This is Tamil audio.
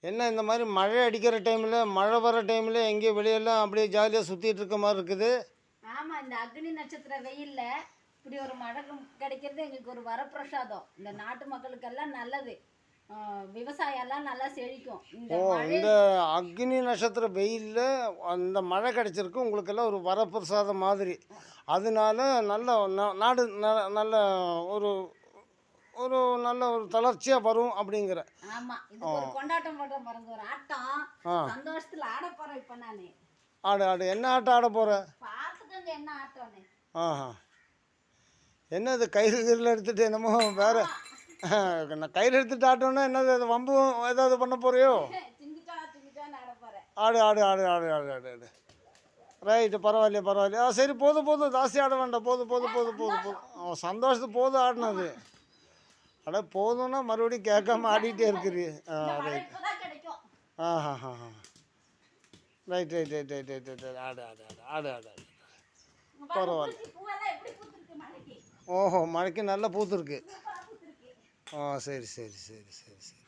என்ன இந்த மாதிரி மழை அடிக்கிற டைமில் மழை வர டைமில் எங்கேயும் வெளியெல்லாம் அப்படியே ஜாலியாக சுற்றிட்டு இருக்க மாதிரி இருக்குது. ஆமாம், இந்த அக்னி நட்சத்திர வெயிலில் இப்படி ஒரு மழை கிடைக்கிறது எங்களுக்கு ஒரு வரப்பிரசாதம். இந்த நாட்டு மக்களுக்கெல்லாம் நல்லது. விவசாயம்லாம் நல்லா செழிக்கும். இந்த அக்னி நட்சத்திர வெயிலில் அந்த மழை கிடைச்சிருக்கு உங்களுக்கெல்லாம் ஒரு வரப்பிரசாதம் மாதிரி. அதனால நல்ல நாடு நல்ல ஒரு ஒரு நல்ல ஒரு தளர்ச்சியாக வரும் அப்படிங்கிற. ஆமாம், இது ஒரு கொண்டாட்டம் பண்ணுற பாருங்க, ஒரு ஆட்டம். சந்தோஷத்தில் ஆட போகிறேன் இப்போ நான். ஆடு ஆடு என்ன ஆட்டம் ஆட போகிற? பார்த்துக்கங்க என்ன ஆட்டம்னு. ஆஹா, என்ன இது கயிறு கீரில் எடுத்துகிட்டு என்னமோ வேறு நான் கயிறு எடுத்துகிட்டு ஆட்டோன்னா என்னது அது வம்பு ஏதாவது பண்ண போறியோ? ஆடு ஆடு ஆடு ஆடு ஆடு ஆடு ஆடு ரைட்டு, பரவாயில்லையா பரவாயில்லையா. சரி, போதும் போதும், ஜாஸ்தி ஆட வேண்டாம், போதும் போதும் போதும் போதும் போதும். அவன் சந்தோஷத்துக்கு போதும் ஆடினது. அட போதும்னா மறுபடியும் கேட்காம ஆடிட்டே இருக்குது. ரைட். ஆஹா ஹா ஹா right right right right right right ஆடு ஆடு ஆடு ஆடு ஆடு ஆடு பரவாயில்ல. ஓஹோ, மழைக்கு நல்லா பூத்துருக்கு. சரி சரி சரி சரி சரி.